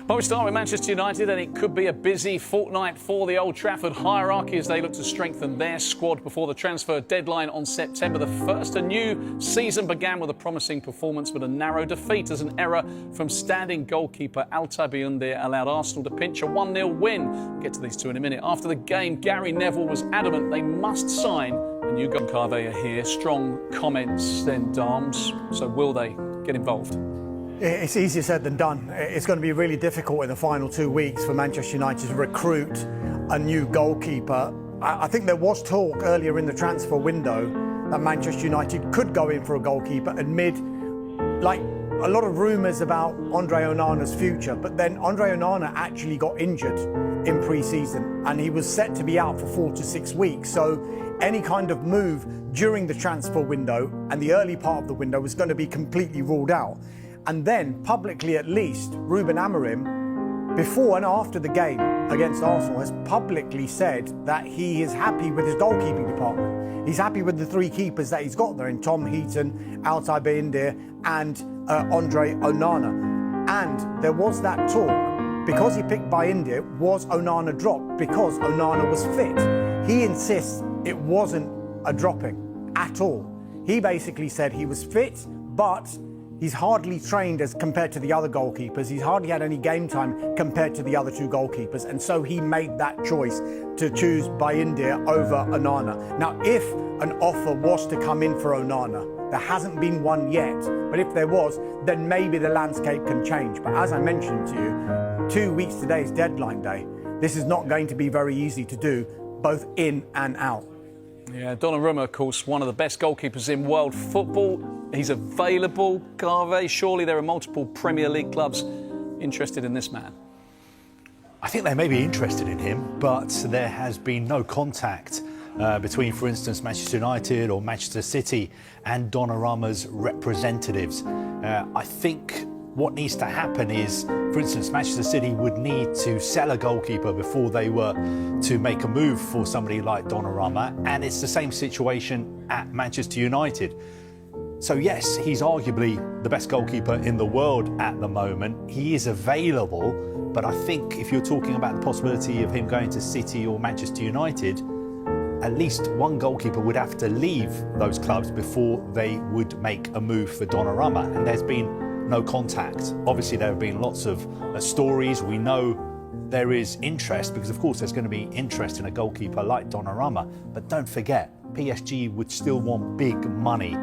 Well, we start with Manchester United, and it could be a busy fortnight for the Old Trafford hierarchy as they look to strengthen their squad before the transfer deadline on September the 1st. A new season began with a promising performance, but a narrow defeat as an error from standing goalkeeper Utd allowed Arsenal to pinch a 1-0 win. We'll get to these two in a minute. After the game, Gary Neville was adamant they must sign a new goalkeeper. Carve here. Strong comments then, Darms. So will they get involved? It's easier said than done. It's going to be really difficult in the final 2 weeks for Manchester United to recruit a new goalkeeper. I think there was talk earlier in the transfer window that Manchester United could go in for a goalkeeper amid, like, a lot of rumours about Andre Onana's future, but then Andre Onana actually got injured in pre-season and he was set to be out for 4 to 6 weeks. So any kind of move during the transfer window and the early part of the window was going to be completely ruled out. And then, publicly at least, Ruben Amorim, before and after the game against Arsenal, has publicly said that he is happy with his goalkeeping department. He's happy with the three keepers that he's got there in Tom Heaton, Altay and Andre Onana. And there was that talk, because he picked India, was Onana dropped because Onana was fit? He insists it wasn't a dropping at all. He basically said he was fit, but he's hardly trained as compared to the other goalkeepers. He's hardly had any game time compared to the other two goalkeepers. And so he made that choice to choose India over Onana. Now, if an offer was to come in for Onana, there hasn't been one yet, but if there was, then maybe the landscape can change. But as I mentioned to you, 2 weeks today is deadline day. This is not going to be very easy to do, both in and out. Yeah, Donnarumma, of course, one of the best goalkeepers in world football. He's available, Garve. Surely there are multiple Premier League clubs interested in this man. I think they may be interested in him, but there has been no contact between, for instance, Manchester United or Manchester City and Donnarumma's representatives. I think what needs to happen is, for instance, Manchester City would need to sell a goalkeeper before they were to make a move for somebody like Donnarumma, and it's the same situation at Manchester United. So yes, he's arguably the best goalkeeper in the world at the moment. He is available, but I think if you're talking about the possibility of him going to City or Manchester United, at least one goalkeeper would have to leave those clubs before they would make a move for Donnarumma, and there's been no contact. Obviously, there have been lots of stories. We know there is interest because, of course, there's going to be interest in a goalkeeper like Donnarumma. But don't forget, PSG would still want big money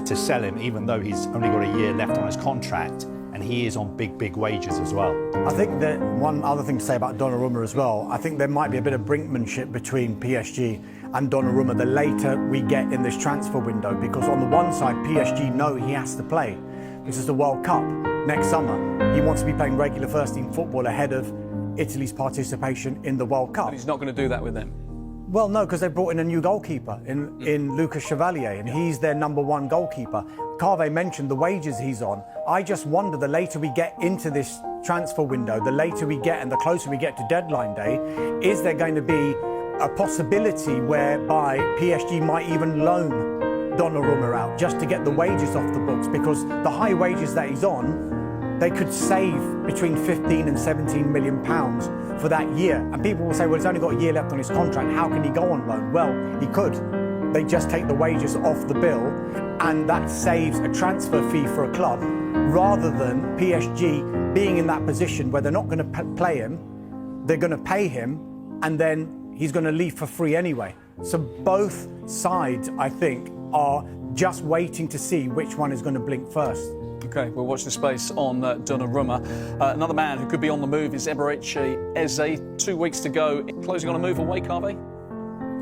to sell him, even though he's only got a year left on his contract, and he is on big wages as well. I think that one other thing to say about Donnarumma as well, I think there might be a bit of brinkmanship between PSG and Donnarumma the later we get in this transfer window, because on the one side, PSG know he has to play. This is the World Cup next summer. He wants to be playing regular first-team football ahead of Italy's participation in the World Cup. But he's not going to do that with them. Well, no, because they brought in a new goalkeeper in Lucas Chevalier, and he's their #1 goalkeeper. Carve mentioned the wages he's on. I just wonder, the later we get into this transfer window, the later we get and the closer we get to deadline day, is there going to be a possibility whereby PSG might even loan Donnarumma out just to get the wages off the books, because the high wages that he's on, they could save between 15 and 17 million pounds for that year. And people will say, well, he's only got a year left on his contract, how can he go on loan? Well, he could. They just take the wages off the bill, and that saves a transfer fee for a club, rather than PSG being in that position where they're not going to play him, they're going to pay him, and then he's going to leave for free anyway. So both sides, I think, are just waiting to see which one is going to blink first. OK, we'll watch the space on Donnarumma. Another man who could be on the move is Eberechi Eze. 2 weeks to go. Closing on a move away, Carve?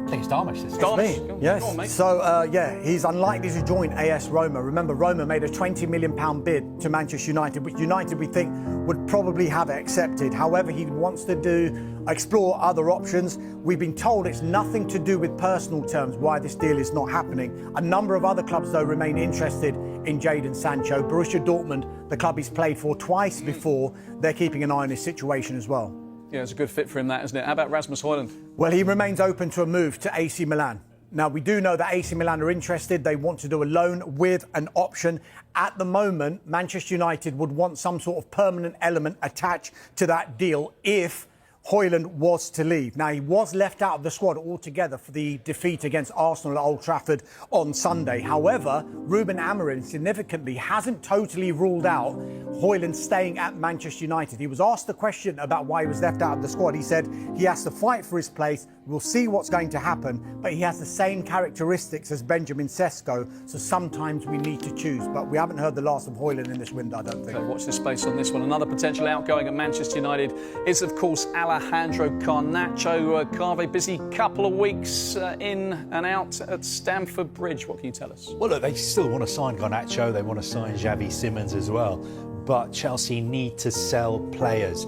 I think it's Darmish. It's me. Yes. Go on, mate. So, yeah, he's unlikely to join AS Roma. Remember, Roma made a £20 million bid to Manchester United, which United, we think, would probably have accepted. However, he wants to explore other options. We've been told it's nothing to do with personal terms why this deal is not happening. A number of other clubs, though, remain interested in Jadon Sancho. Borussia Dortmund, the club he's played for twice before, they're keeping an eye on his situation as well. Yeah, it's a good fit for him, that, isn't it? How about Rasmus Højlund? Well, he remains open to a move to AC Milan. Now, we do know that AC Milan are interested. They want to do a loan with an option. At the moment, Manchester United would want some sort of permanent element attached to that deal if Højlund was to leave. Now, he was left out of the squad altogether for the defeat against Arsenal at Old Trafford on Sunday. However, Ruben Amorim significantly hasn't totally ruled out Højlund staying at Manchester United. He was asked the question about why he was left out of the squad. He said he has to fight for his place. We'll see what's going to happen, but he has the same characteristics as Benjamin Sesko, so sometimes we need to choose. But we haven't heard the last of Højlund in this window, I don't think. Okay, watch this space on this one. Another potential outgoing at Manchester United is, of course, Alejandro Garnacho. Carve, busy couple of weeks in and out at Stamford Bridge. What can you tell us? Well, look, they still want to sign Garnacho. They want to sign Xavi Simons as well. But Chelsea need to sell players.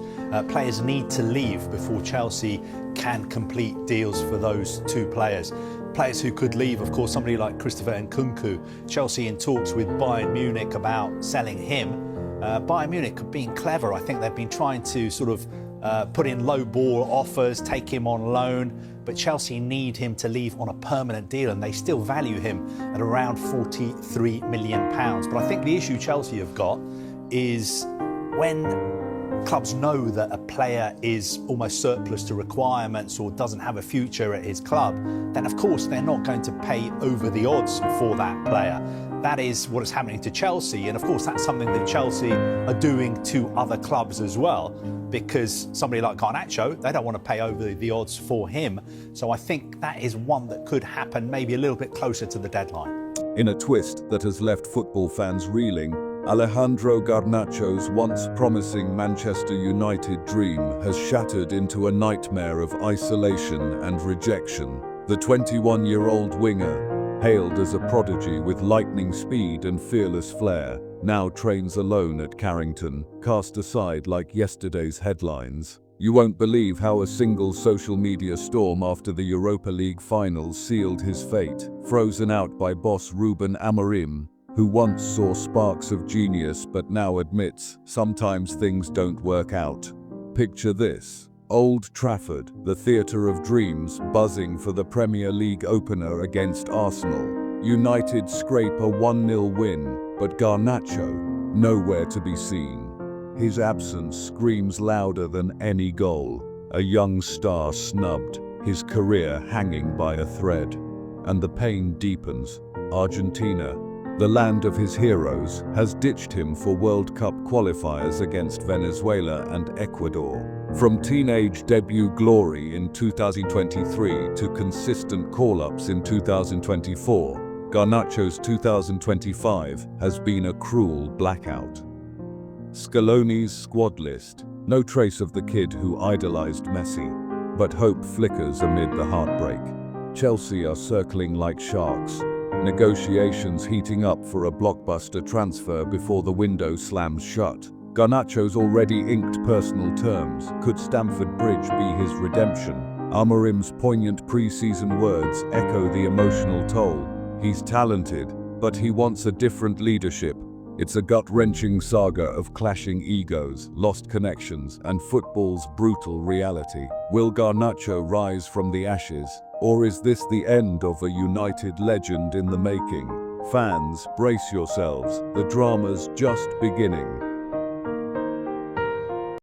Players need to leave before Chelsea can complete deals for those two players. Players who could leave, of course, somebody like Christopher Nkunku. Chelsea in talks with Bayern Munich about selling him. Bayern Munich being clever. I think they've been trying to sort of put in low ball offers, take him on loan, but Chelsea need him to leave on a permanent deal, and they still value him at around £43 million. But I think the issue Chelsea have got is when clubs know that a player is almost surplus to requirements or doesn't have a future at his club, then of course they're not going to pay over the odds for that player. That is what is happening to Chelsea, and of course that's something that Chelsea are doing to other clubs as well, because somebody like Garnacho, they don't want to pay over the odds for him. So I think that is one that could happen maybe a little bit closer to the deadline. In a twist that has left football fans reeling, Alejandro Garnacho's once promising Manchester United dream has shattered into a nightmare of isolation and rejection. The 21-year-old winger, hailed as a prodigy with lightning speed and fearless flair, now trains alone at Carrington, cast aside like yesterday's headlines. You won't believe how a single social media storm after the Europa League finals sealed his fate, frozen out by boss Ruben Amorim, who once saw sparks of genius but now admits sometimes things don't work out. Picture this: Old Trafford, the theatre of dreams, buzzing for the Premier League opener against Arsenal. United scrape a 1-0 win, but Garnacho, nowhere to be seen. His absence screams louder than any goal. A young star snubbed, his career hanging by a thread. And the pain deepens. Argentina, the land of his heroes, has ditched him for World Cup qualifiers against Venezuela and Ecuador. From teenage debut glory in 2023 to consistent call-ups in 2024, Garnacho's 2025 has been a cruel blackout. Scaloni's squad list. No trace of the kid who idolized Messi, but hope flickers amid the heartbreak. Chelsea are circling like sharks, negotiations heating up for a blockbuster transfer before the window slams shut. Garnacho's already inked personal terms. Could Stamford Bridge be his redemption? Amorim's poignant pre-season words echo the emotional toll. He's talented, but he wants a different leadership. It's a gut-wrenching saga of clashing egos, lost connections, and football's brutal reality. Will Garnacho rise from the ashes, or is this the end of a United legend in the making? Fans, brace yourselves, the drama's just beginning.